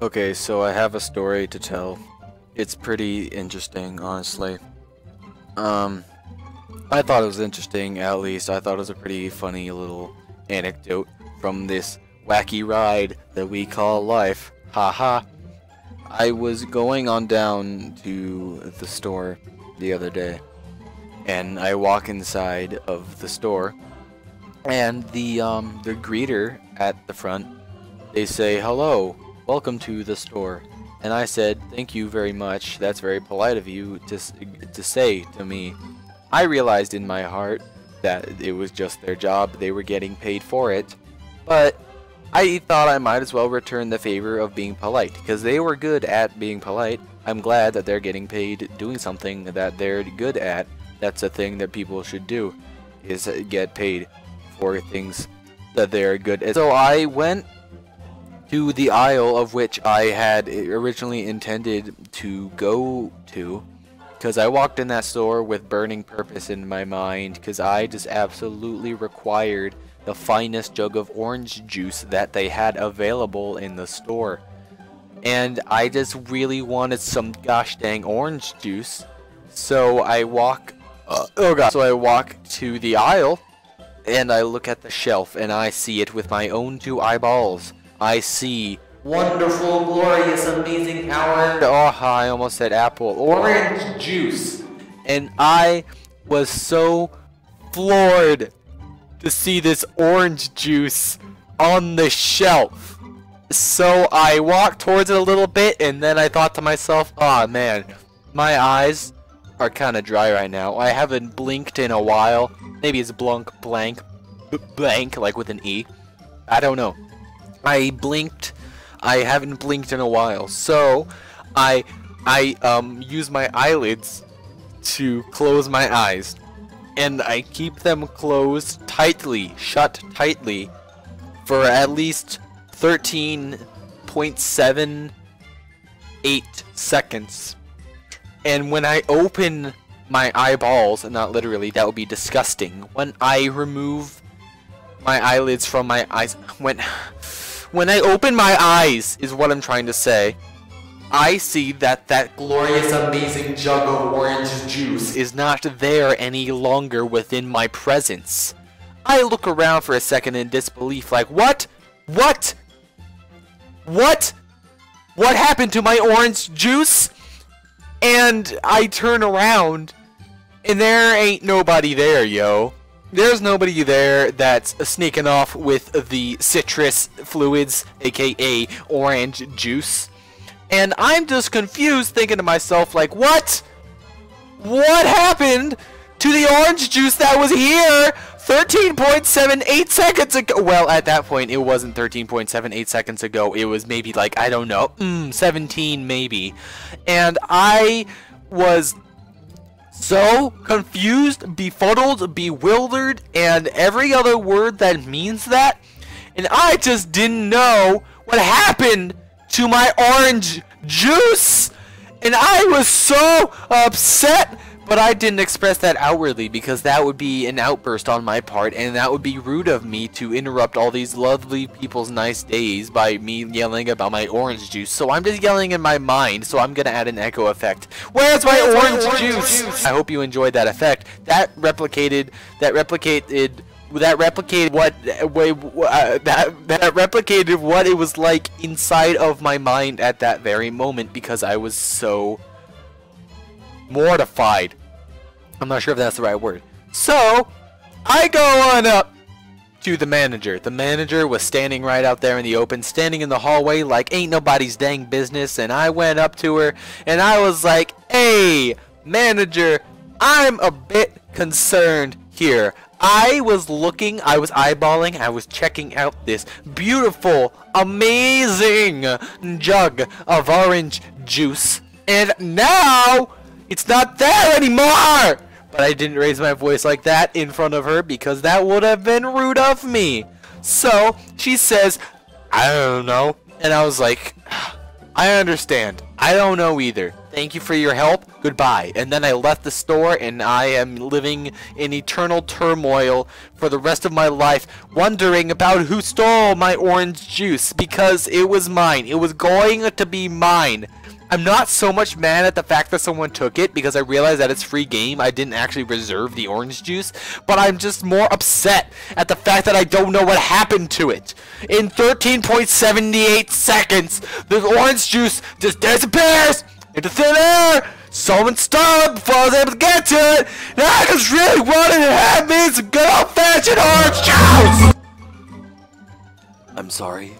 Okay, so I have a story to tell. It's pretty interesting, honestly. Um, I thought it was interesting, at least. I thought it was a pretty funny little anecdote from this wacky ride that we call life. Haha. I was going on down to the store the other day, and I walk inside of the store, and the greeter at the front, they say, "Hello, welcome to the store." And I said, "Thank you very much. That's very polite of you to say to me." I realized in my heart that it was just their job. They were getting paid for it. But I thought I might as well return the favor of being polite, because they were good at being polite. I'm glad that they're getting paid doing something that they're good at. That's a thing that people should do, is get paid for things that they're good at. So I went to the aisle of which I had originally intended to go to, because I walked in that store with burning purpose in my mind, because I just absolutely required the finest jug of orange juice that they had available in the store. And I just really wanted some gosh dang orange juice. So I walk to the aisle, and I look at the shelf, and I see it with my own two eyeballs. I see wonderful, glorious, amazing power. Oh, I almost said apple. Orange juice. And I was so floored to see this orange juice on the shelf. So I walked towards it a little bit, and then I thought to myself, "Aw, man, my eyes are kind of dry right now. I haven't blinked in a while." Maybe it's blank, like with an E. I don't know. I haven't blinked in a while, so I use my eyelids to close my eyes, and I keep them closed tightly, shut tightly, for at least 13.78 seconds. And when I open my eyeballs, not literally, that would be disgusting. When I remove my eyelids from my eyes, when I open my eyes, is what I'm trying to say, I see that that glorious, amazing jug of orange juice is not there any longer within my presence. I look around for a second in disbelief, like, what? What? What? What happened to my orange juice? And I turn around, and there ain't nobody there, yo. There's nobody there that's sneaking off with the citrus fluids, aka orange juice. And I'm just confused, thinking to myself, like, what? What happened to the orange juice that was here 13.78 seconds ago? Well, at that point, it wasn't 13.78 seconds ago. It was maybe, like, I don't know, 17 maybe. And I was so confused, befuddled, bewildered, and every other word that means that. And I just didn't know what happened to my orange juice. And I was so upset, but I didn't express that outwardly, because that would be an outburst on my part, and that would be rude of me to interrupt all these lovely people's nice days by me yelling about my orange juice. So I'm just yelling in my mind, so I'm gonna add an echo effect. Where's my orange juice? I hope you enjoyed that effect. That replicated what it was like inside of my mind at that very moment, because I was so mortified. I'm not sure if that's the right word. So I go on up to the manager. The manager was standing right out there in the open, standing in the hallway like ain't nobody's dang business. And I went up to her, and I was like, "Hey, manager, I'm a bit concerned here. I was looking, I was eyeballing, I was checking out this beautiful, amazing jug of orange juice, and now it's not there anymore!" But I didn't raise my voice like that in front of her, because that would have been rude of me. So she says, "I don't know." And I was like, "I understand. I don't know either. Thank you for your help. Goodbye. And then I left the store, and I am living in eternal turmoil for the rest of my life, wondering about who stole my orange juice, because it was mine. It was going to be mine. I'm not so much mad at the fact that someone took it, because I realized that it's free game. I didn't actually reserve the orange juice, but I'm just more upset at the fact that I don't know what happened to it. In 13.78 seconds, the orange juice just disappears into thin air. Someone stole it before I was able to get to it, and I just really wanted to have me some good old-fashioned orange juice! I'm sorry.